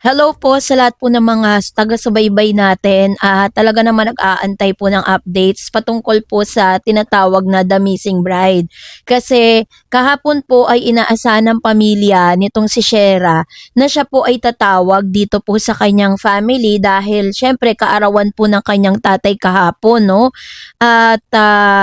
Hello po sa lahat po ng mga taga-subaybay natin. Talaga naman nag-aantay po ng updates patungkol po sa tinatawag na The Missing Bride. Kasi kahapon po ay inaasahan ng pamilya nitong si Shera na siya po ay tatawag dito po sa kanyang family dahil syempre kaarawan po ng kanyang tatay kahapon, no? At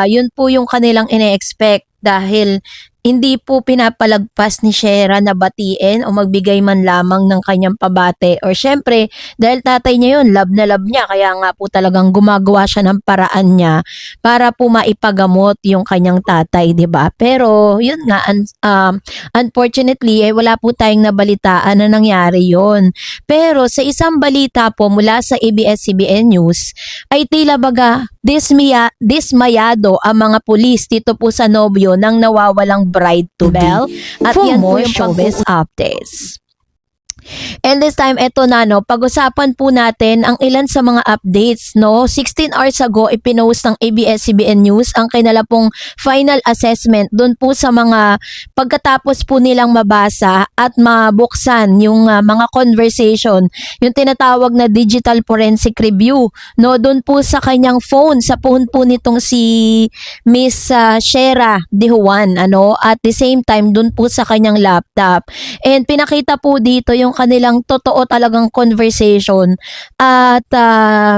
yun po yung kanilang ine-expect dahil hindi po pinapalagpas ni Shera na batiin o magbigay man lamang ng kanyang pabate. Or syempre, dahil tatay niya yun, love na love niya. Kaya nga po talagang gumagawa siya ng paraan niya para po maipagamot yung kanyang tatay, di ba? Pero yun nga, unfortunately, wala po tayong nabalitaan na nangyari yun. Pero sa isang balita po mula sa ABS-CBN News, ay tila baga dismayado ang mga pulis dito po sa nobyo ng nawawalang bride to be. At For yan po more yung showbiz updates. And this time, eto na, no, pag-usapan po natin ang ilan sa mga updates, no. 16 hours ago, ipinost ng ABS-CBN News ang kanila pong final assessment dun po sa mga pagkatapos po nilang mabasa at mabuksan yung mga conversation, yung tinatawag na digital forensic review, no, dun po sa kanyang phone, sa phone po nitong si Miss Shera De Juan, ano, at the same time, dun po sa kanyang laptop. And pinakita po dito yung kanilang totoo talagang conversation at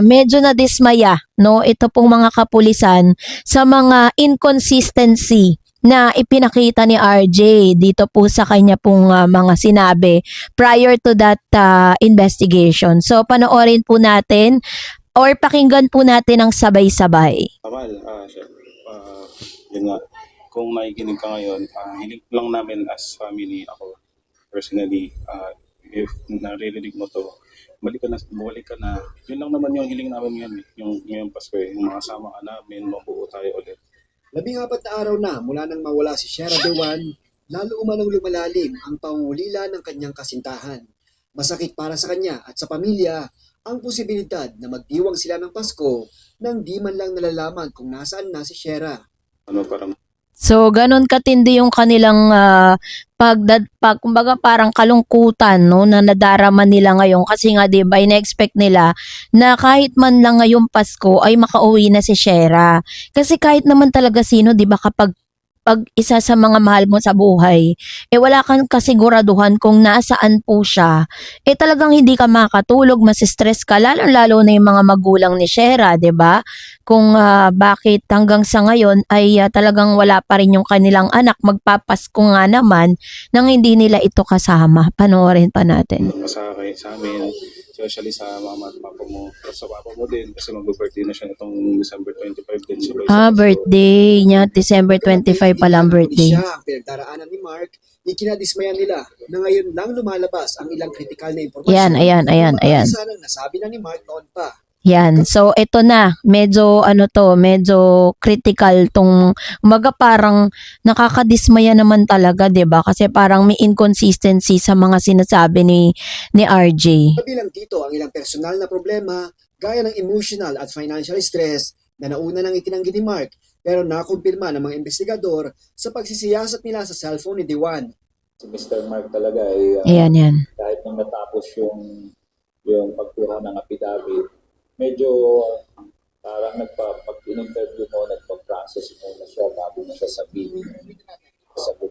medyo na dismaya, no, ito pong mga kapulisan sa mga inconsistency na ipinakita ni RJ dito po sa kanya pong mga sinabi prior to that investigation. So panoorin po natin or pakinggan po natin ang sabay-sabay. Kamal, sir, yun nga, kung nakikinig ka ngayon, hiling lang namin as family, ako personally, if naririnig mo to, bumalik ka na. Yun lang naman yung hiling namin ngayon, yung ngayong Pasko, yung mga sama ka namin, mabuo tayo ulit. 14 na araw na mula nang mawala si Shera De Juan, lalo umanong lumalalim ang pangungulila ng kanyang kasintahan. Masakit para sa kanya at sa pamilya ang posibilidad na magdiwang sila ng Pasko nang di man lang nalalaman kung nasaan na si Shera. Para So, ganun katindi yung kanilang kumbaga parang kalungkutan, no, na nadarama nila ngayon kasi nga 'di ba ina-expect nila na kahit man lang ngayong Pasko ay makauwi na si Shera. Kasi kahit naman talaga sino 'di ba kapag isa sa mga mahal mo sa buhay, wala kang kasiguraduhan kung nasaan po siya, talagang hindi ka makatulog, mas-stress ka, lalo-lalo na yung mga magulang ni Shera, 'di ba? Kung bakit hanggang sa ngayon ay talagang wala pa rin yung kanilang anak, magpapasko nga naman nang hindi nila ito kasama. Panoorin pa natin. masakay sa amin, especially sa mama at papa mo, at sa papa mo din, kasi mag-birthday na siya itong December 25 din. Birthday niya, December 25 pa lang birthday. Siya ang pinagdaraanan ni Mark, ikinadismayan nila na ngayon lang lumalabas ang ilang kritikal na impormasyon. Ayan. Sanang nasabi na ni Mark noon pa. Yan. So, ito na. Medyo critical tong umaga parang nakakadismaya naman talaga, 'di ba? Kasi parang may inconsistency sa mga sinasabi ni RJ. Kabilang dito ang ilang personal na problema gaya ng emotional at financial stress na nauna nang itinanggi ni Mark pero nakumpirma ng mga investigador sa pagsisiyasat nila sa cellphone ni De Juan. Si Mr. Mark talaga ay Ayan. kahit nung natapos yung pagkuha ng affidavit, medyo parang pag-interview mo, nagpag-process muna siya bago mo siya sabihin.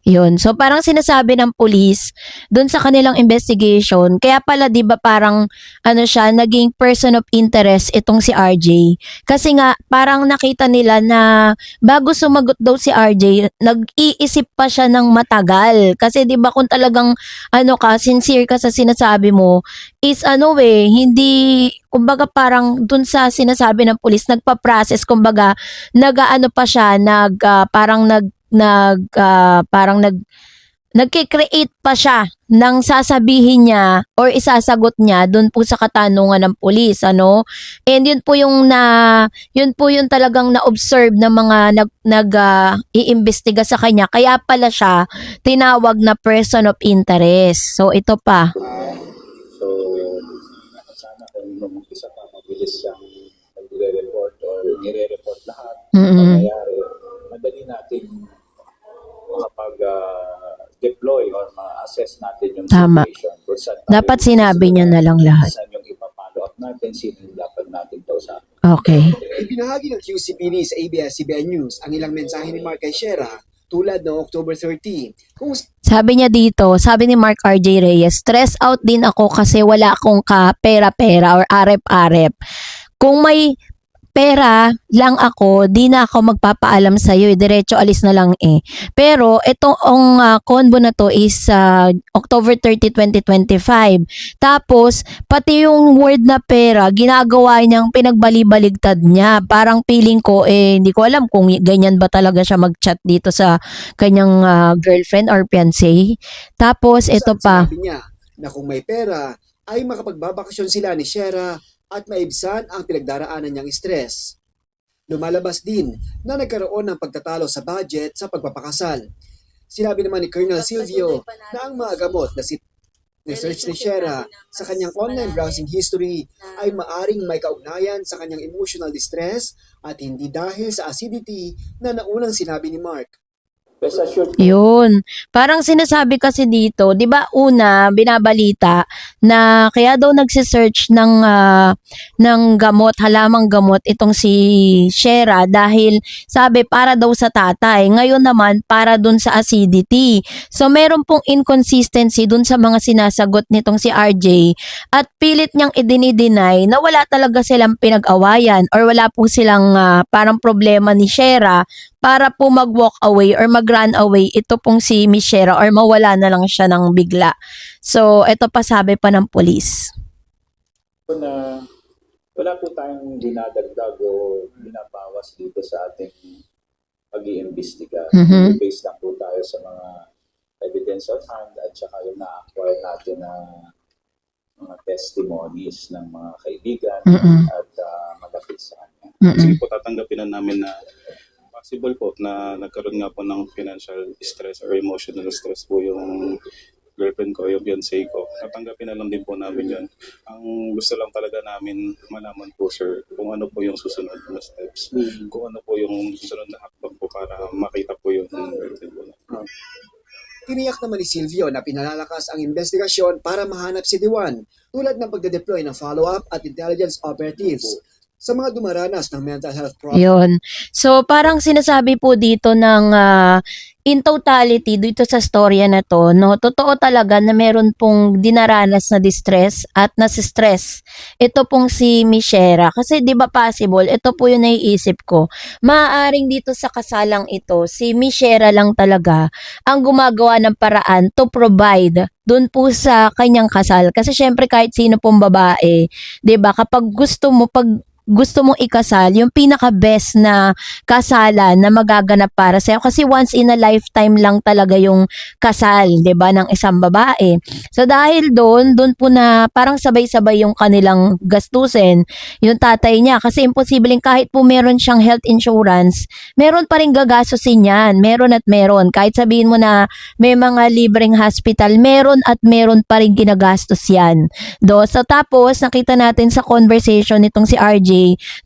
Yun. So parang sinasabi ng police doon sa kanilang investigation, kaya pala 'di ba parang siya naging person of interest itong si RJ. Kasi nga parang nakita nila na bago sumagot daw si RJ, nag-iisip pa siya ng matagal. Kasi 'di ba kung talagang sincere ka sa sinasabi mo, is hindi kumbaga parang dun sa sinasabi ng police nagpa-process, kumbaga pa siya, nagki-create pa siya ng sasabihin niya or isasagot niya dun po sa katanungan ng pulis, And yun po yung talagang na-observe ng mga iimbestiga sa kanya. Kaya pala siya tinawag na person of interest. So ito pa. So, sana kung mag-isa pa, mabilis siyang nagre-report or nire-report lahat nangyayari, madali natin makapag-deploy or ma-assess natin yung Tama. situation kung saan Dapat sinabi niya na lang lahat. Saan yung ipapollow up natin, sino yung dapat natin kausapin. Okay. Ibinahagi ng QCPD sa ABS-CBN News ang ilang mensahe ni Mark kay Shera tulad ng October 30 kung Sabi niya dito, sabi ni Mark RJ Reyes, stress out din ako kasi wala akong pera-pera or arep-arep. Kung may pera lang ako, di na ako magpapaalam sa iyo, diretso alis na lang eh. Pero itong convo na to is October 30, 2025. Tapos pati yung word na pera, ginagawa niyang pinagbali-baligtad niya. Parang feeling ko hindi ko alam kung ganyan ba talaga siya mag-chat dito sa kanyang girlfriend or fiancé. Tapos ito pa. Sinabi niya na kung may pera ay makapagbabakasyon sila ni Shera at maibsan ang pinagdaraanan niyang stress. Lumalabas din na nagkaroon ng pagtatalo sa budget sa pagpapakasal. Sinabi naman ni Colonel Silvio na ang mga gamot na search ni Shera sa kanyang online browsing history ay maaring may kaugnayan sa kanyang emotional distress at hindi dahil sa acidity na naunang sinabi ni Mark. Rest assured, Yun. Parang sinasabi kasi dito, 'di ba una binabalita na kaya daw nagse-search ng gamot, halamang gamot itong si Shera dahil sabi para daw sa tatay. Ngayon naman para dun sa acidity. So meron pong inconsistency dun sa mga sinasagot nitong si RJ at pilit niyang idini-deny na wala talaga silang pinag-awayan or wala po silang parang problema ni Shera para po mag-walk away or mag-run away ito pong si Miss Shera or mawala na lang siya ng bigla. So, ito pa sabi pa ng police. na wala po tayong dinadagdag o binabawas dito sa ating pag-iimbestiga. Mhm. Based lang po tayo sa mga evidence on hand at saka yung na-acquire natin na mga testimonies ng mga kaibigan Mm-mm. at malapit sa kanya. Mm-mm. Sige po, tatanggapin na namin na possible po na nagkaroon nga po ng financial stress or emotional stress po yung girlfriend ko, yung fiancé ko. Tatanggapin na lang din po namin yun. Ang gusto lang talaga namin malaman po, sir, kung ano po yung susunod na steps. Kung ano po yung susunod na hakbang po para makita po yung girlfriend ko. Tiniyak naman ni Silvio na pinalalakas ang investigasyon para mahanap si Diwan tulad ng pagde-deploy ng follow-up at intelligence operatives sa mga dumaranas ng mental health problems. Yun. So, parang sinasabi po dito ng in totality dito sa storya na to, no, totoo talaga na meron pong dinaranas na distress at nasistress. Ito pong si Miss Shera. Kasi di ba possible, ito po yung naiisip ko. Maaaring dito sa kasalang ito, si Miss Shera lang talaga ang gumagawa ng paraan to provide doon po sa kanyang kasal. Kasi syempre kahit sino pong babae, di ba, kapag gusto mong ikasal, yung pinaka-best na kasalan na magaganap para sa'yo. Kasi once in a lifetime lang talaga yung kasal, 'di ba, ng isang babae. So dahil doon po na parang sabay-sabay yung kanilang gastusin, yung tatay niya. Kasi imposibleng kahit po meron siyang health insurance, meron pa rin gagastusin yan. Meron at meron. Kahit sabihin mo na may mga libreng hospital, meron at meron pa rin ginagastos yan. So tapos, nakita natin sa conversation nitong si RJ,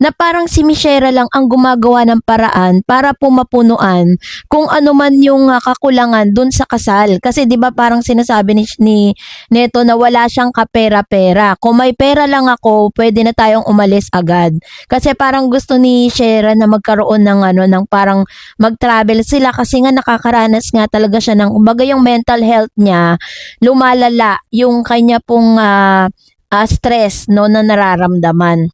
na parang si Michelle lang ang gumagawa ng paraan para po mapunuan kung ano man yung kakulangan dun sa kasal. Kasi 'di ba parang sinasabi ni Neto na wala siyang kapera-pera. Kung may pera lang ako, pwede na tayong umalis agad. Kasi parang gusto ni Shera na magkaroon ng parang mag-travel sila kasi nga nakakaranas nga talaga siya ng kumbaga yung mental health niya, lumalala yung kanya pong stress no na nararamdaman.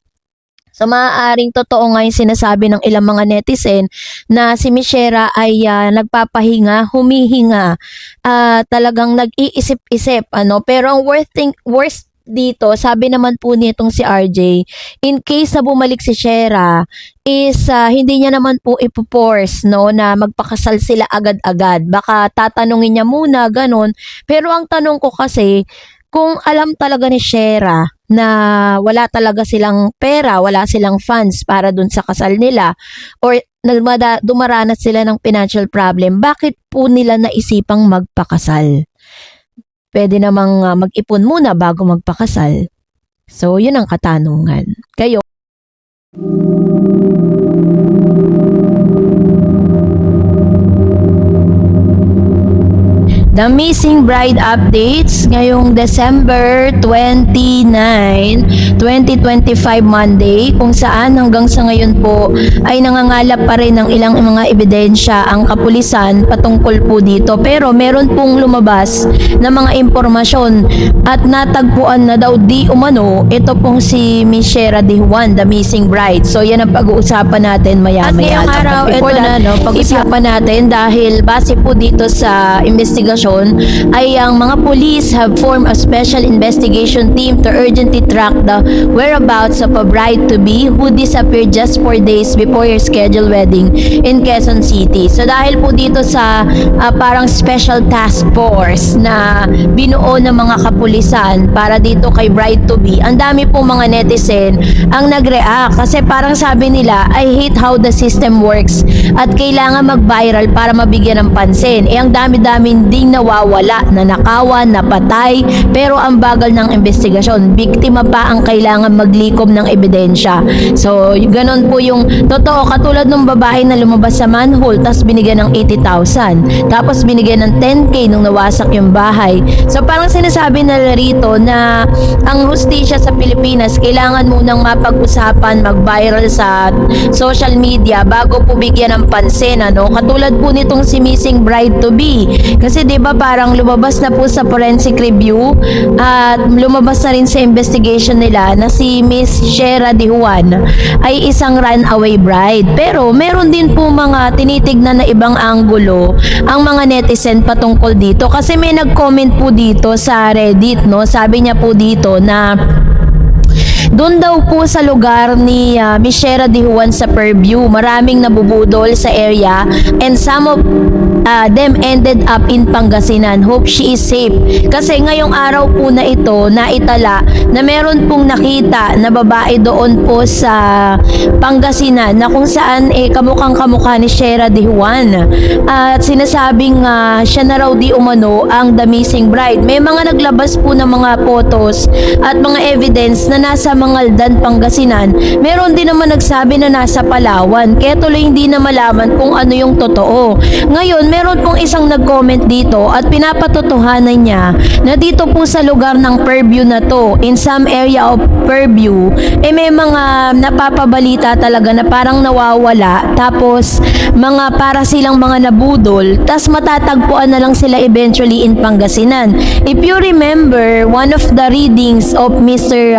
So maaaring totoo nga yung sinasabi ng ilang mga netizen na si Miss Shera ay nagpapahinga, humihinga, talagang nag-iisip-isip, pero ang worst dito, sabi naman po nitong si RJ, in case na bumalik si Shera, is hindi niya naman po ipoforce na magpakasal sila agad-agad. Baka tatanungin niya muna, ganun. Pero ang tanong ko kasi, kung alam talaga ni Shera na wala talaga silang pera, wala silang funds para dun sa kasal nila, or dumaranas sila ng financial problem, bakit po nila naisipang magpakasal? Pwede namang mag-ipon muna bago magpakasal. So, yun ang katanungan. Kayo? The Missing Bride updates ngayong December 29, 2025 Monday, kung saan hanggang sa ngayon po ay nangangalap pa rin ng ilang mga ebidensya ang kapulisan patungkol po dito. Pero meron pong lumabas na mga impormasyon at natagpuan na daw di umano ito pong si Miss Shera De Juan, the Missing Bride. So yan ang pag-uusapan natin maya-maya. At ngayong araw, ito na pag-usapan natin dahil base po dito sa investigasyon ay ang mga police have formed a special investigation team to urgently track the whereabouts of a bride-to-be who disappeared just 4 days before her scheduled wedding in Quezon City. So dahil po dito sa parang special task force na binuo ng mga kapulisan para dito kay bride-to-be, ang dami po mga netizen ang nag-react kasi parang sabi nila, I hate how the system works at kailangan mag-viral para mabigyan ng pansin. Ang dami-daming ding nawawala, nanakawan, napatay, pero ang bagal ng investigasyon. Biktima pa ang kailangan maglikom ng ebidensya. So, ganon po yung totoo. Katulad ng babae na lumabas sa manhole, tapos binigyan ng 80,000. Tapos binigyan ng 10K nung nawasak yung bahay. So, parang sinasabi nila rito na ang hustisya sa Pilipinas, kailangan munang mapag-usapan, mag-viral sa social media bago po bigyan ng pansin. Katulad po nitong si Missing Bride-to-be. Kasi 'di ba parang lumabas na po sa forensic review at lumabas na rin sa investigation nila na si Miss Shera De Juan ay isang runaway bride. Pero meron din po mga tinitignan na ibang anggulo ang mga netizen patungkol dito kasi may nag-comment po dito sa Reddit, sabi niya po dito na doon daw po sa lugar ni Miss Shera De Juan sa Fairview, maraming nabubudol sa area and some of them ended up in Pangasinan. Hope she is safe. Kasi ngayong araw po na ito, naitala na meron pong nakita na babae doon po sa Pangasinan na kung saan kamukhang kamukha ni Shera De Juan. At sinasabing siya na raw di umano ang the missing bride. May mga naglabas po ng mga photos at mga evidence na nasa Mangaldan, Pangasinan. Meron din naman nagsabi na nasa Palawan. Kaya tuloy hindi na malaman kung ano yung totoo. Ngayon, meron pong isang nag-comment dito at pinapatotohanan niya na dito po sa lugar ng Fairview na to, in some area of Fairview, may mga napapabalita talaga na parang nawawala. Tapos, mga para silang mga nabudol. Tapos matatagpuan na lang sila eventually in Pangasinan. If you remember, one of the readings of Mr.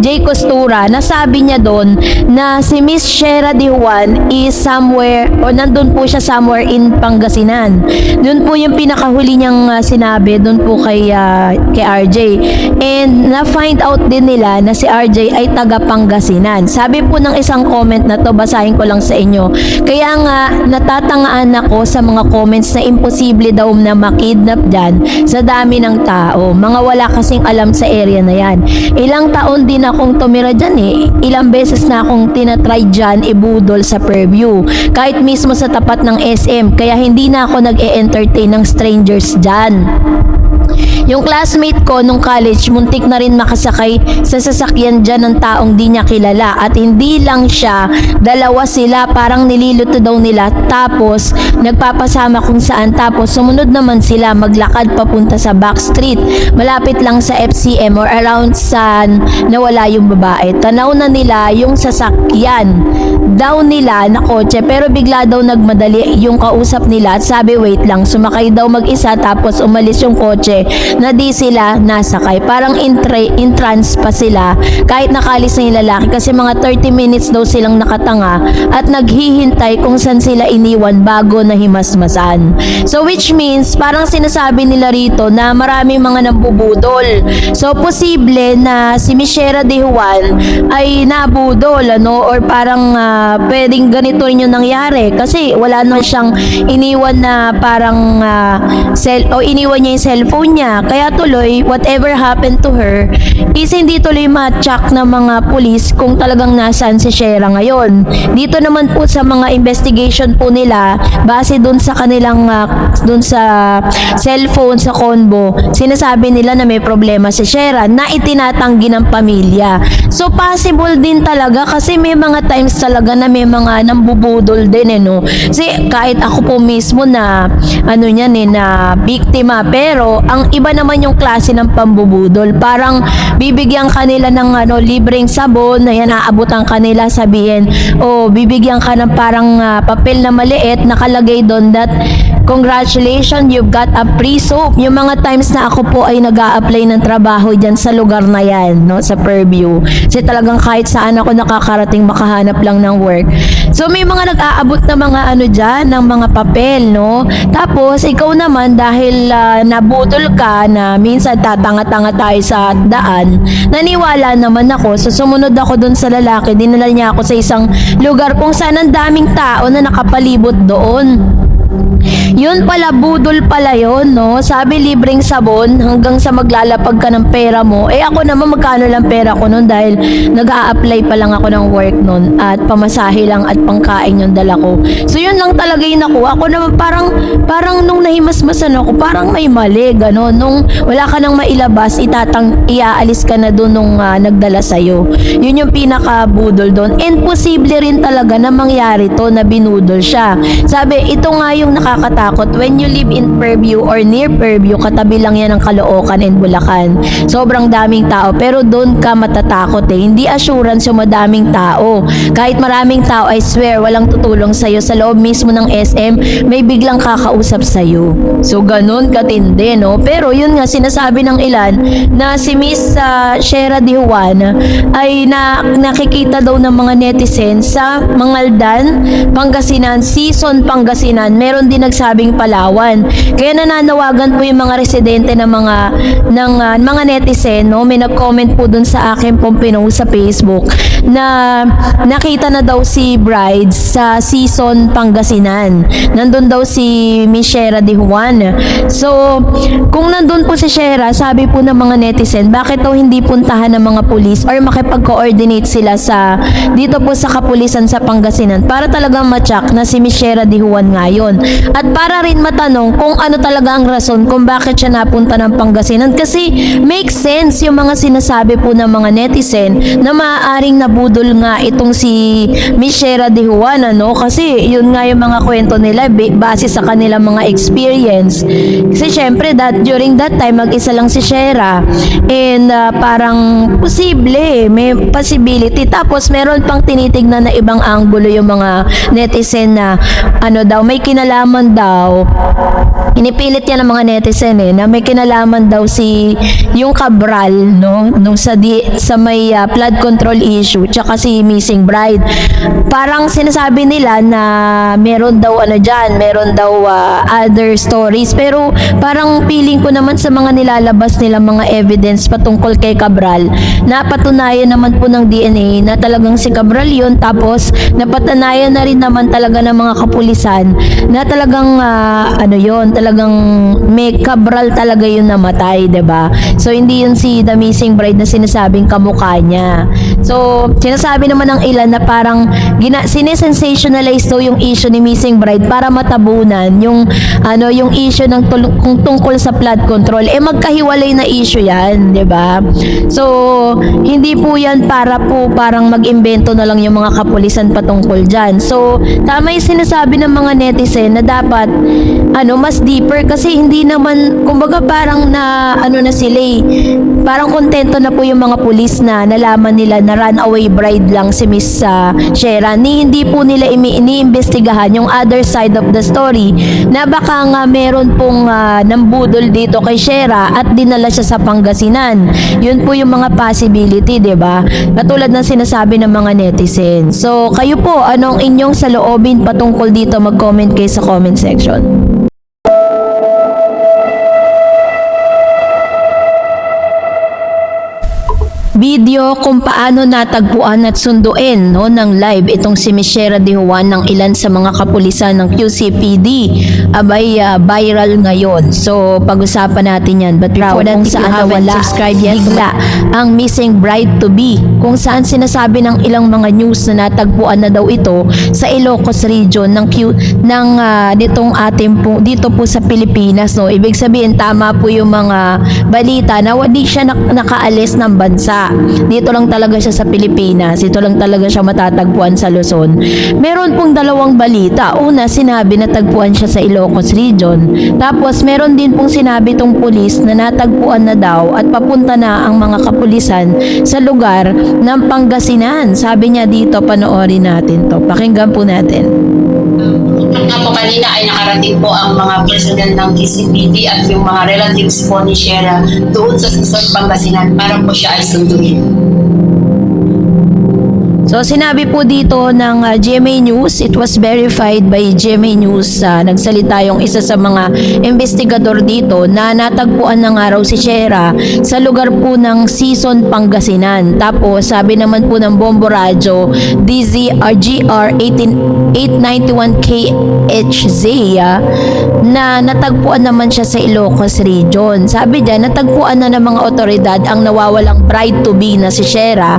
J. Costura, nasabi niya doon na si Miss Shera De Juan is somewhere, o nandun po siya somewhere in Pangasinan. Doon po yung pinakahuli niyang sinabi, doon po kay RJ. And na-find out din nila na si RJ ay taga Pangasinan. Sabi po ng isang comment na to, basahin ko lang sa inyo. Kaya nga, natatangaan ako sa mga comments na imposible daw na makidnap dyan sa dami ng tao. Mga wala kasing alam sa area na yan. Ilang taon din akong tumira dyan Ilang beses na akong tinatry dyan ibudol sa Fairview. Kahit mismo sa tapat ng SM. Kaya hindi na ako nag-e-entertain ng strangers dyan. Yung classmate ko nung college, muntik na rin makasakay sa sasakyan dyan ng taong di niya kilala. At hindi lang siya, dalawa sila, parang nililuto daw nila. Tapos, nagpapasama kung saan. Tapos, sumunod naman sila maglakad papunta sa back street. Malapit lang sa FCM or around saan nawala yung babae. Tanaw na nila yung sasakyan daw nila na kotse. Pero bigla daw nagmadali yung kausap nila. At sabi, wait lang, sumakay daw mag-isa tapos umalis yung kotse na di sila nasakay. Parang in trance pa sila kahit nakalis na yung lalaki kasi mga 30 minutes daw silang nakatanga at naghihintay kung saan sila iniwan bago na himasmasan. So which means parang sinasabi nila rito na maraming mga nambubudol. So posible na si Miss Shera De Juan ay nabudol or parang pwedeng ganito rin yung nangyari kasi wala na siyang iniwan na parang iniwan niya yung cellphone niya Kaya tuloy, whatever happened to her, is hindi tuloy ma-check ng mga pulis kung talagang nasaan si Shera ngayon. Dito naman po sa mga investigation po nila, base dun sa kanilang, dun sa cellphone, sa convo, sinasabi nila na may problema si Shera na itinatanggi ng pamilya. So possible din talaga kasi may mga times talaga na may mga nambubudol din no. Kasi kahit ako po mismo na na biktima, pero ang iba naman yung klase ng pambubudol. Parang bibigyan kanila ng libreng sabon, na yan aabutan kanila, sabihin, bibigyan ka ng parang papel na maliit, nakalagay doon that congratulations, you've got a free soap. Yung mga times na ako po ay nag-a-apply ng trabaho dyan sa lugar na yan, no, sa Fairview. Kasi talagang kahit saan ako nakakarating, makahanap lang ng work. So may mga nag-aabot na mga dyan, ng mga papel, no. Tapos ikaw naman, dahil nabudol ka na minsan tatanga-tanga tayo sa daan, naniwala naman ako. So sumunod ako dun sa lalaki, dinala niya ako sa isang lugar kung saan ang daming tao na nakapalibot doon. Yun pala, budol pala yun, no? Sabi libreng sabon hanggang sa maglalapag ka ng pera mo. Ako naman, magkano lang pera ko nun dahil nag-a-apply pa lang ako ng work nun at pamasahe lang at pangkain yung dala ko. So yun lang talaga yung nakuha. Ako naman parang nung nahimasmasan ako, parang may mali, gano'n. Nung wala ka nang mailabas, iaalis ka na doon nung nagdala sa'yo. Yun yung pinaka-budol doon. Imposible rin talaga na mangyari to na binudol siya. Sabi, ito nga yung nakakatakot. When you live in Fairview or near Fairview, katabi lang yan ng Caloocan and Bulacan. Sobrang daming tao, pero doon ka matatakot Hindi assurance yung madaming tao. Kahit maraming tao, I swear, walang tutulong sa'yo. Sa loob mismo ng SM, may biglang kakausap sa'yo. So, ganun katindi, no? Pero yun nga, sinasabi ng ilan na si Miss Shera Di Juan ay nakikita daw ng mga netizens sa Mangaldan, Pangasinan, Season Pangasinan. Meron din nagsabing Palawan. Kaya nananawagan po yung mga residente ng mga netizen, no? May nag-comment po dun sa akin pong pinost sa Facebook na nakita na daw si Bride sa Season Pangasinan. Nandun daw si Miss Shera Di Juan. So, kung nandun po si Shera, sabi po ng mga netizen, bakit daw hindi puntahan ng mga pulis or makipag-coordinate sila dito po sa kapulisan sa Pangasinan para talagang ma-check na si Miss Shera Di Juan ngayon. At para rin matanong kung ano talaga ang rason kung bakit siya napunta ng Pangasinan. Kasi makes sense yung mga sinasabi po ng mga netizen na maaaring nabudol nga itong si Miss Shera Di Juan, kasi yun nga yung mga kwento nila base sa kanilang mga experience. Kasi syempre during that time mag-isa lang si Shera and parang may possibility. Tapos meron pang tinitignan na ibang anggulo yung mga netizen na may kinalaman daw. Inipilit yan ng mga netizen na may kinalaman daw yung Cabral, no, nung sa may flood control issue, tsaka si Missing Bride. Parang sinasabi nila na meron daw meron daw other stories, pero parang feeling ko naman sa mga nilalabas nila mga evidence patungkol kay Cabral, napatunayan naman po ng DNA na talagang si Cabral yun. Tapos napatunayan na rin naman talaga ng mga kapulisan na talagang talagang may Cabral talaga yung namatay, 'di ba? So hindi yun si The Missing Bride na sinasabing kamukha niya. So sinasabi naman ng ilan na parang sinesensationalize daw yung issue ni Missing Bride para matabunan yung issue ng tungkol sa flood control. Magkahiwalay na issue 'yan, 'di ba? So hindi po 'yan para po parang mag-imbento na lang yung mga kapulisan patungkol diyan. So tama yung sinasabi ng mga netizen na dapat mas deeper, kasi hindi naman, kumbaga parang na sila parang kontento na po yung mga pulis na nalaman nila na runaway bride lang si Miss Shera. Hindi po nila iniimbestigahan yung other side of the story na baka nga meron pong nambudol dito kay Shera at dinala siya sa Pangasinan. Yun po yung mga possibility, 'di ba? Katulad ng sinasabi ng mga netizen. So kayo po, anong inyong saloobin patungkol dito? Mag-comment kayo sa comment section. video kung paano natagpuan at sunduin no, ng live itong si Miss Shera De Juan ng ilan sa mga kapulisan ng QCPD abay viral ngayon. So pag-usapan natin yan. But before that, kung saan nawala, subscribe yet, bigla ang missing bride to be, kung saan sinasabi ng ilang mga news na natagpuan na daw ito sa Ilocos region nitong ating dito po sa Pilipinas. No? Ibig sabihin tama po yung mga balita na hindi siya nakaalis ng bansa. Dito lang talaga siya sa Pilipinas. Dito lang talaga siya matatagpuan sa Luzon. Meron pong dalawang balita. Una, sinabi na tagpuan siya sa Ilocos region. Tapos meron din pong sinabi tong pulis na natagpuan na daw at papunta na ang mga kapulisan sa lugar ng Pangasinan. Sabi niya dito, panoorin natin to. Pakinggan po natin. Nga po kanina ay nakarating po ang mga personnel ng QCPD at yung mga relatives po ni Shera doon sa Luzon, Pangasinan para po siya ay sunduin. So sinabi po dito ng GMA News, it was verified by GMA News, nagsalita yung isa sa mga investigador dito na natagpuan ng araw si Shera sa lugar po ng Sison, Pangasinan. Tapos sabi naman po ng Bombo Radyo, DZRGR 891KHZ na natagpuan naman siya sa Ilocos region. Sabi diyan, natagpuan na ng mga otoridad ang nawawalang bride to be na si Shera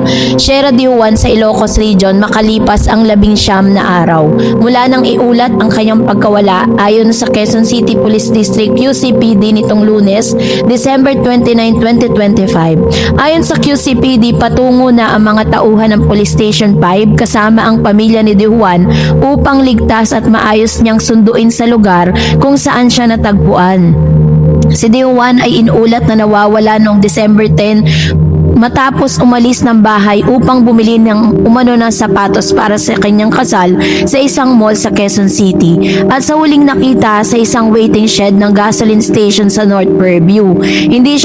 De Juan sa Ilocos region makalipas ang 19 na araw. Mula nang iulat ang kanyang pagkawala ayon sa Quezon City Police District QCPD nitong Lunes, December 29, 2025. Ayon sa QCPD, patungo na ang mga tauhan ng Police Station 5 kasama ang pamilya ni De Juan upang ligtas at maayos niyang sunduin sa lugar kung saan siya natagpuan. Si De Juan ay inulat na nawawala noong December 10 matapos umalis ng bahay upang bumili ng umano ng sapatos para sa kanyang kasal sa isang mall sa Quezon City at sa huling nakita sa isang waiting shed ng gasoline station sa North Fairview. Hindi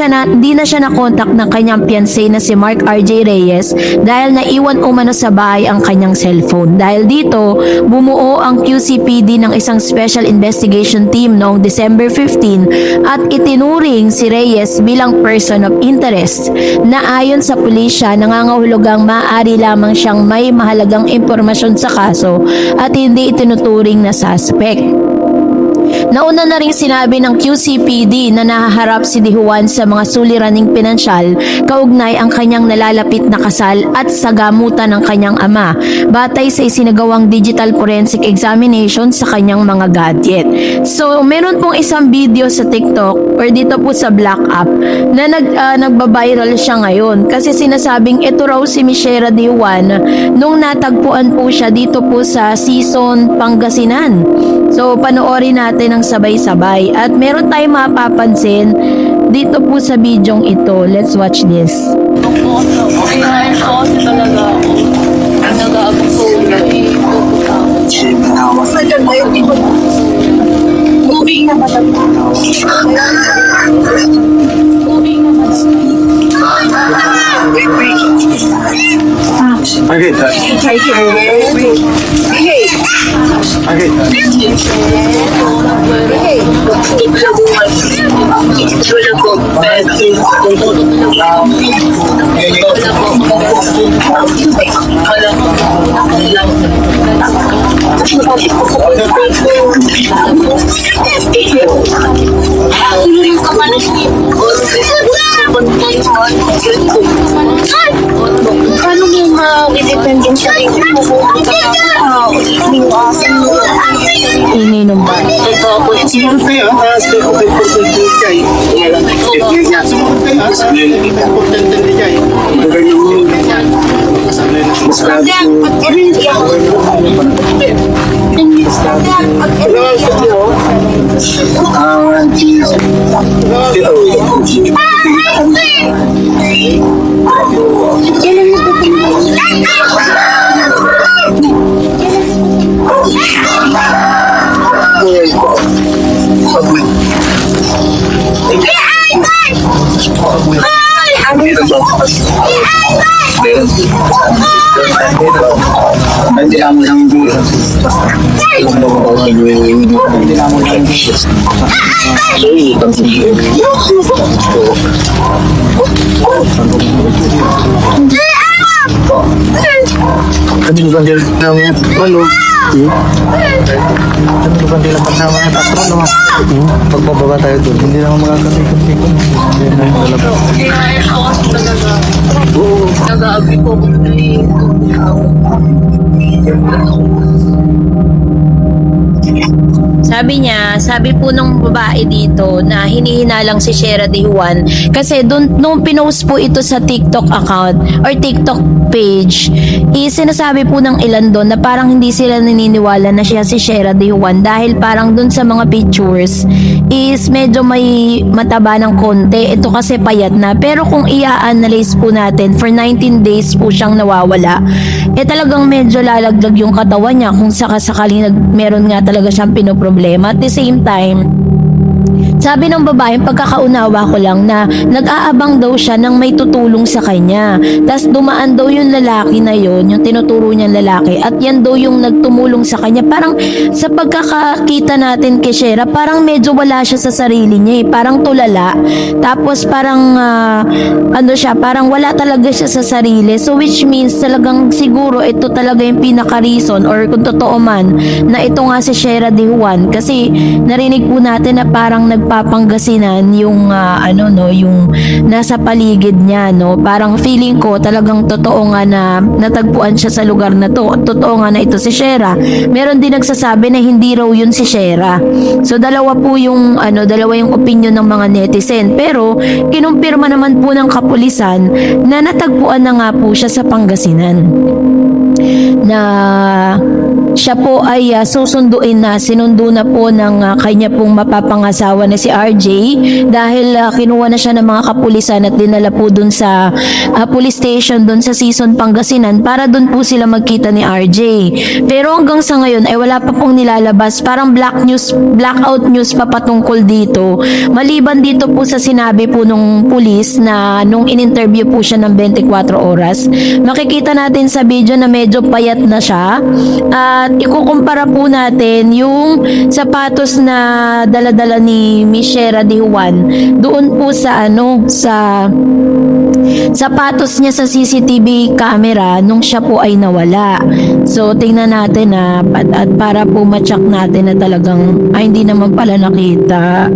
na siya nakontak ng kanyang fiancé na si Mark RJ Reyes dahil naiwan umano sa bahay ang kanyang cellphone. Dahil dito, bumuo ang QCPD ng isang special investigation team noong December 15 at itinuring si Reyes bilang person of interest na ayon sa pulisya, nangangahulugang maaari lamang siyang may mahalagang impormasyon sa kaso at hindi itinuturing na suspect. Nauna na ring sinabi ng QCPD na nahaharap si De Juan sa mga suliraning pinansyal kaugnay ang kanyang nalalapit na kasal at sa gamutan ng kanyang ama batay sa isinagawang digital forensic examination sa kanyang mga gadget. So meron pong isang video sa TikTok or dito po sa Black App na nagbabiral siya ngayon kasi sinasabing ito raw si Miss Shera De Juan nung natagpuan po siya dito po sa Sison, Pangasinan. So panoorin natin ang sabay-sabay at meron tayong mapapansin dito po sa bidyong ito. Let's watch this. Kaya po kasi talaga ako. Nag-aabot ko na moving na paano mo ma-dependent sa Ininom ba? Sumunod kayo ha, sa importante kay. Sumunod kayo ha, sa importante kay. dito po. Hindi lang mo lang dito. Hindi lang mo lang dito. Kami bukan dia namanya patrol. Kami bukan dia namanya patrol. Pagbababa tayo doon, hindi naman makakapikon-pikon. Kinain ako talaga. Nag-aabi ko kung Sabi po nung babae dito na hinihina lang si Shera De Juan kasi nung pinost po ito sa TikTok account or TikTok page, sinasabi po ng ilan doon na parang hindi sila naniniwala na siya si Shera De Juan dahil parang doon sa mga pictures is medyo may mataba ng konti. Ito kasi payat na. Pero kung i-analyze po natin, for 19 days po siyang nawawala, talagang medyo lalaglag yung katawan niya kung sakasakaling meron nga talaga siyang pinoproblema. At the same time, sabi ng babae, pagkakaunawa ko lang na nag-aabang daw siya ng may tutulong sa kanya. Tapos dumaan daw yung lalaki na yon, yung tinuturo niyang lalaki, at yan daw yung nagtumulong sa kanya. Parang sa pagkakakita natin kay Shera, parang medyo wala siya sa sarili niya parang tulala. Tapos parang parang wala talaga siya sa sarili. So which means talagang siguro ito talaga yung pinaka-reason, or kung totoo man na ito nga si Shera De Juan, kasi narinig po natin na parang nagpapanggasinan yung yung nasa paligid niya, no. Parang feeling ko talagang totoo nga na natagpuan siya sa lugar na to. Totoo nga na ito si Shera. Meron din nagsasabi na hindi raw yun si Shera. So dalawa yung opinion ng mga netizen. Pero kinumpirma naman po ng kapulisan na natagpuan na nga po siya sa Pangasinan. Na siya po ay sinundo na po ng kanya pong mapapangasawa na si RJ dahil kinuha na siya ng mga kapulisan at dinala po dun sa police station dun sa Sison, Pangasinan para dun po sila magkita ni RJ. Pero hanggang sa ngayon ay wala pa pong nilalabas, parang blackout news pa patungkol dito. Maliban dito po sa sinabi po nung pulis na nung in-interview po siya ng 24 oras, makikita natin sa video na medyo payat na siya. At ikukumpara po natin yung sapatos na dala-dala ni Miss Shera De Juan doon po sa sapatos niya sa CCTV camera nung siya po ay nawala. So tingnan natin at para po ma-check natin na talagang hindi naman pala nakita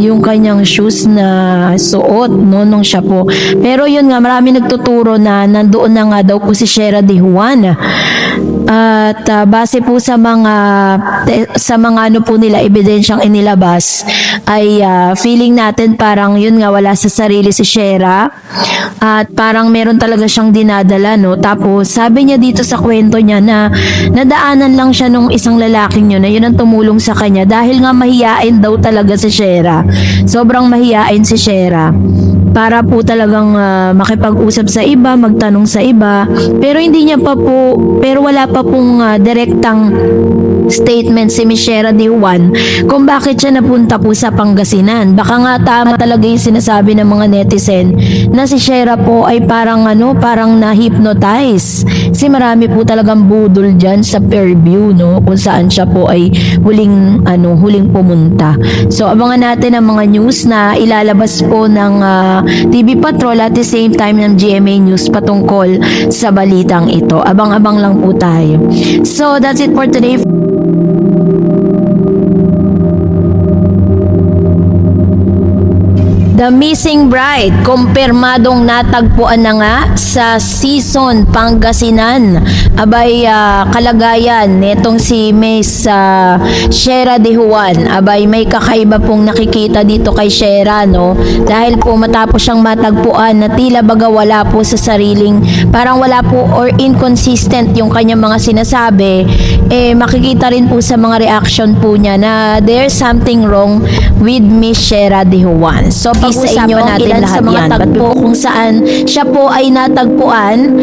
yung kanyang shoes na suot nung siya po. Pero yun nga, marami nagtuturo na nandoon na nga daw po si Shera De Juan. At base po sa mga po nila ebidensyang inilabas ay feeling natin parang yun nga wala sa sarili si Shera at parang meron talaga siyang dinadala, no. Tapos sabi niya dito sa kwento niya na nadaanan lang siya nung isang lalaking yun na yun ang tumulong sa kanya dahil nga mahiyain daw talaga si Shera. Sobrang mahiyain si Shera para po talagang makipag-usap sa iba, magtanong sa iba, pero wala pa pong direktang statement si Miss Shera De Juan kung bakit siya napunta po sa Pangasinan. Baka nga tama talaga yung sinasabi ng mga netizen na si Shera po ay parang na-hypnotize. Kasi marami po talagang budol dyan sa Fairview, no, kung saan siya po ay huling pumunta. So abangan natin ang mga news na ilalabas po ng TV Patrol at the same time ng GMA News patungkol sa balitang ito. Abang-abang lang po tayo. So that's it for today. The Missing Bride, kumpirmadong natagpuan na nga sa Sison, Pangasinan. Abay, kalagayan netong si Miss Shera De Juan. Abay, may kakaiba pong nakikita dito kay Shera, no? Dahil po matapos siyang matagpuan na tila baga wala po sa sariling, parang wala po or inconsistent yung kanyang mga sinasabi, makikita rin po sa mga reaction po niya na there's something wrong with Miss Shera De Juan. So pag-usapan natin ilan lahat sa mga tagpo kung saan siya po ay natagpuan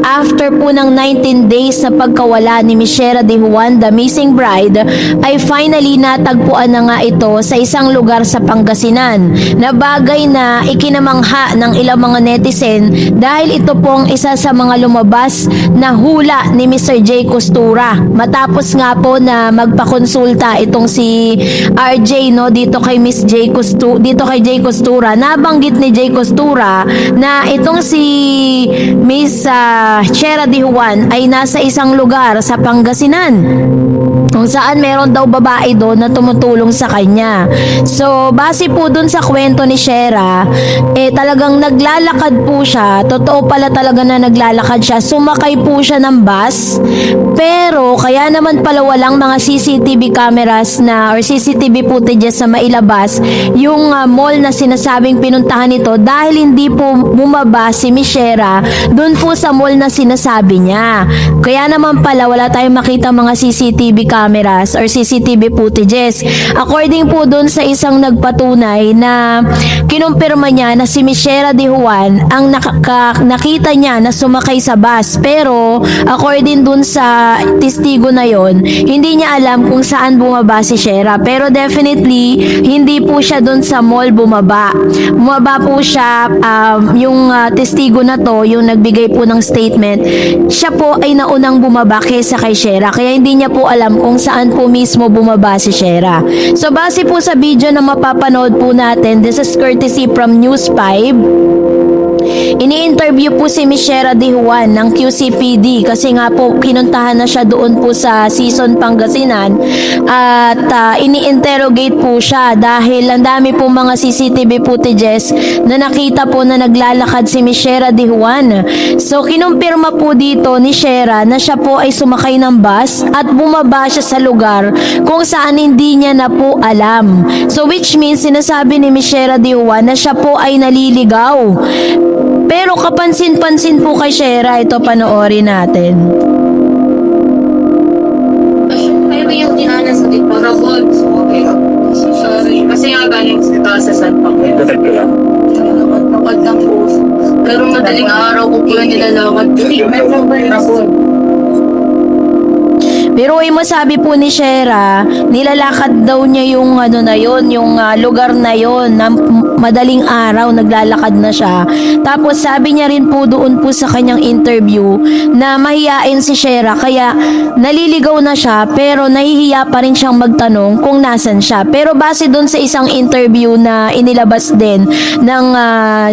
after po ng 19 days na pagkawala ni Miss Shera De Juan, the missing bride, ay finally natagpuan na nga ito sa isang lugar sa Pangasinan, na bagay na ikinamangha ng ilang mga netizen dahil ito pong isa sa mga lumabas na hula ni Mr. Jay Costura. Matapos nga po na magpakonsulta itong si RJ dito kay Miss Jay Costura, dito kay Jay Costura, nabanggit ni Jay Costura na itong si Miss Shera De Juan ay nasa isang lugar sa Pangasinan kung saan meron daw babae doon na tumutulong sa kanya. So, base po doon sa kwento ni Shera, talagang naglalakad po siya. Totoo pala talaga na naglalakad siya. Sumakay po siya ng bus. Pero, kaya naman pala walang mga CCTV cameras na or CCTV footages na mailabas yung mall na sinasabing pinuntahan nito dahil hindi po bumaba si Miss Shera doon po sa mall na sinasabi niya. Kaya naman pala wala tayong makita mga CCTV cameras or CCTV footages. According po doon sa isang nagpatunay na kinumpirma niya na si Miss Shera De Juan ang nakita niya na sumakay sa bus. Pero according doon sa testigo na yon, hindi niya alam kung saan bumaba si Shera. Pero definitely hindi po siya doon sa mall bumaba. Bumaba po siya, yung testigo na to, yung nagbigay po ng statement, siya po ay naunang bumaba kaysa kay Shera. Kaya hindi niya po alam kung saan po mismo bumaba si Shera. So base po sa video na mapapanood po natin, this is courtesy from News 5. Ini-interview po si Miss Shera De Juan ng QCPD kasi nga po kinuntahan na siya doon po sa Season Pangasinan at ini-interrogate po siya dahil ang dami po mga CCTV footages na nakita po na naglalakad si Miss Shera De Juan. So kinumpirma po dito ni Shera na siya po ay sumakay ng bus at bumaba siya sa lugar kung saan hindi niya na po alam. So which means sinasabi ni Miss Shera De Juan na siya po ay naliligaw. Pero kapansin-pansin po kay Shera, ito panoorin natin. Ano yung tinanan sa dito? Rabot. Okay. Sorry. Kasi nga galing dito sa San Pablo. Lakad lang po. Pero madaling araw ko po yung nilalakad. Rabot. Pero ay masabi po ni Shera, nilalakad daw niya yung yung lugar na yon na madaling araw naglalakad na siya. Tapos sabi niya rin po doon po sa kanyang interview na mahiyain si Shera kaya naliligaw na siya pero nahihiya pa rin siyang magtanong kung nasan siya. Pero base doon sa isang interview na inilabas din ng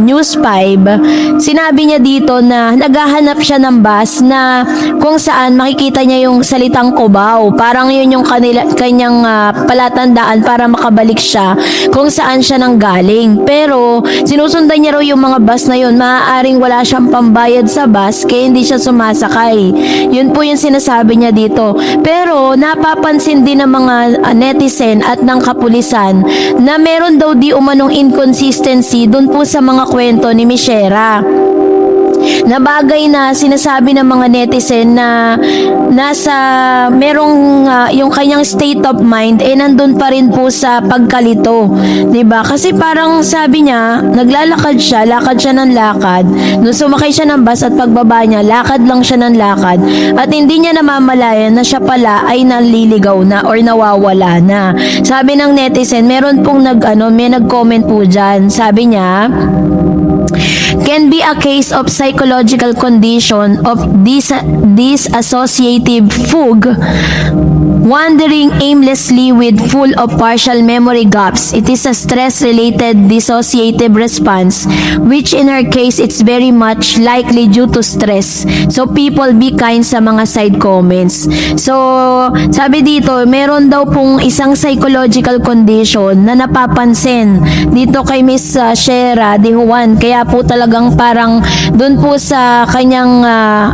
News 5, sinabi niya dito na naghahanap siya ng bus na kung saan makikita niya yung salitang Cubao. Parang yun yung kanyang palatandaan para makabalik siya kung saan siya nanggaling. Pero sinusundan niya raw yung mga bus na yun. Maaaring wala siyang pambayad sa bus kaya hindi siya sumasakay. Yun po yung sinasabi niya dito. Pero napapansin din ng mga netizen at ng kapulisan na meron daw di umanong inconsistency dun po sa mga kwento ni Miss Shera. Na bagay na sinasabi ng mga netizen na nasa merong yung kanyang state of mind nandun pa rin po sa pagkalito, 'di ba? Kasi parang sabi niya, naglalakad siya, lakad siya ng lakad. Nung sumakay siya ng bus at pagbaba niya, lakad lang siya ng lakad at hindi niya namamalayan na siya pala ay naliligaw na or nawawala na. Sabi ng netizen, meron pong may nag-comment po diyan. Sabi niya, can be a case of psychological condition of dissociative fugue, wandering aimlessly with full of partial memory gaps. It is a stress-related dissociative response, which in her case, it's very much likely due to stress. So, people be kind sa mga side comments. So, sabi dito, meron daw pong isang psychological condition na napapansin dito kay Miss Shera De Juan. Kaya po talagang parang doon po sa kanyang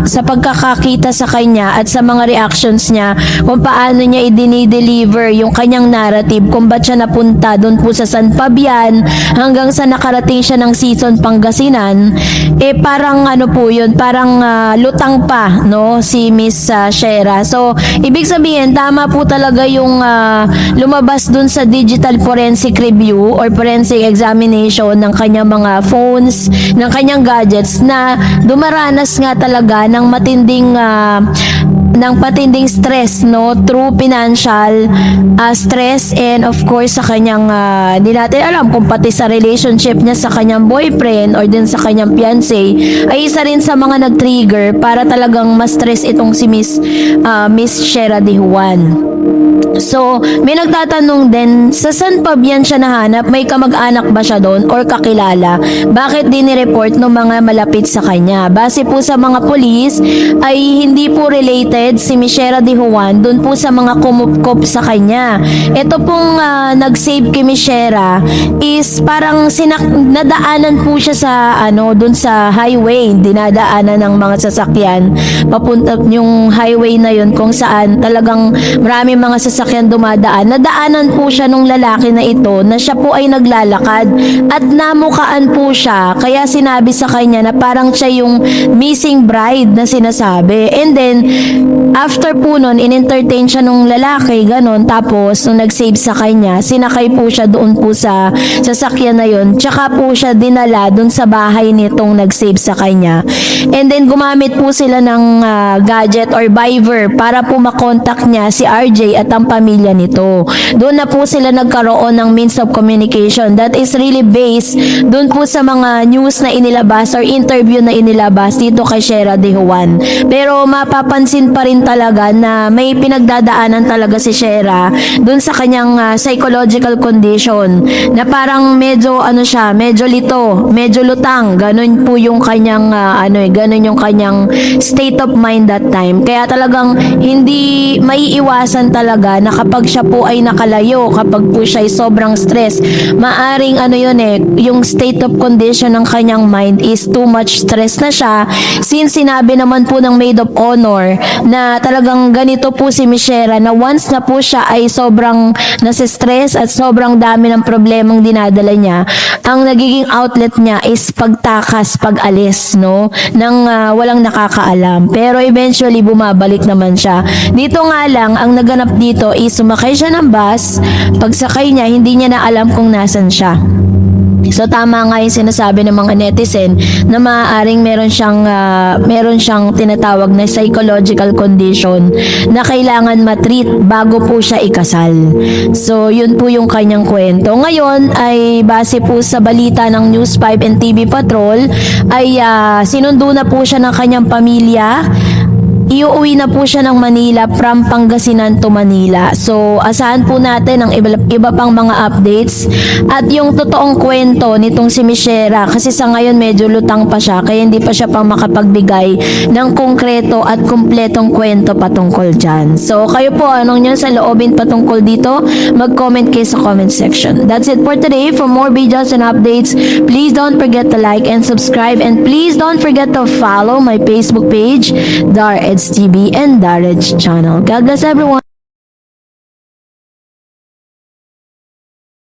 sa pagkakakita sa kanya at sa mga reactions niya kung paano niya i-deliver yung kanyang narrative kung ba't siya napunta doon po sa San Fabian hanggang sa nakarating siya ng Season Pangasinan, parang ano po yun, parang lutang pa, no, si Miss Shera. So, ibig sabihin, tama po talaga yung lumabas dun sa digital forensic review or forensic examination ng kanyang mga phones, ng kanyang gadgets na dumaranas nga talaga ng patinding stress, no, through financial stress, and of course sa kanyang hindi natin alam kung pati sa relationship niya sa kanyang boyfriend or din sa kanyang fiancé ay isa rin sa mga nag-trigger para talagang ma-stress itong si Miss Shera de Juan. So, may nagtatanong din, sa San Fabian siya nahanap, may kamag-anak ba siya doon or kakilala? Bakit di ni-report ng mga malapit sa kanya? Base po sa mga polis, ay hindi po related si Miss Shera de Juan doon po sa mga kumupkop sa kanya. Ito pong nag-save kay Miss Shera is parang nadaanan po siya sa doon sa highway, dinadaanan ng mga sasakyan. Papunta yung highway na yun kung saan talagang marami mga sasakyan dumadaan. Nadaanan po siya nung lalaki na ito na siya po ay naglalakad at namukaan po siya. Kaya sinabi sa kanya na parang siya yung missing bride na sinasabi. And then, after po nun, in-entertain siya nung lalaki, ganon. Tapos, nung nag-save sa kanya, sinakay po siya doon po sa sasakyan na yun. Tsaka po siya dinala doon sa bahay nitong nag-save sa kanya. And then, gumamit po sila ng gadget or Viber para po makontak niya si RJ at ang pamilya nito. Doon na po sila nagkaroon ng means of communication that is really based doon po sa mga news na inilabas or interview na inilabas dito kay Shera de Juan. Pero mapapansin pa rin talaga na may pinagdadaanan talaga si Shera doon sa kanyang psychological condition na parang medyo medyo lito, medyo lutang, ganun po yung kanyang ganun yung kanyang state of mind that time. Kaya talagang hindi maiiwasan talaga na kapag siya po ay nakalayo, kapag po siya ay sobrang stress, maaring yung state of condition ng kanyang mind is too much stress na siya, since sinabi naman po ng maid of honor na talagang ganito po si Miss Shera na once na po siya ay sobrang nasistress at sobrang dami ng problemang dinadala niya, ang nagiging outlet niya is pagtakas, pag-alis, no, nang walang nakakaalam. Pero eventually bumabalik naman siya. Dito nga lang, ang naganap dito is sumakay siya ng bus, pagsakay niya, hindi niya na alam kung nasan siya. So tama nga yung sinasabi ng mga netizen na maaaring meron siyang tinatawag na psychological condition na kailangan matreat bago po siya ikasal. So yun po yung kanyang kwento. Ngayon ay base po sa balita ng News 5 and TV Patrol ay sinundo na po siya ng kanyang pamilya. Iuwi na po siya ng Manila from Pangasinan to Manila. So, asahan po natin ang iba pang mga updates at yung totoong kwento nitong si Miss Shera, kasi sa ngayon medyo lutang pa siya kaya hindi pa siya pang makapagbigay ng konkreto at kumpletong kwento patungkol dyan. So, kayo po, anong nyo sa loobin patungkol dito? Mag-comment kayo sa comment section. That's it for today. For more videos and updates, please don't forget to like and subscribe, and please don't forget to follow my Facebook page, Dar Eds TV and Darage channel. God bless everyone.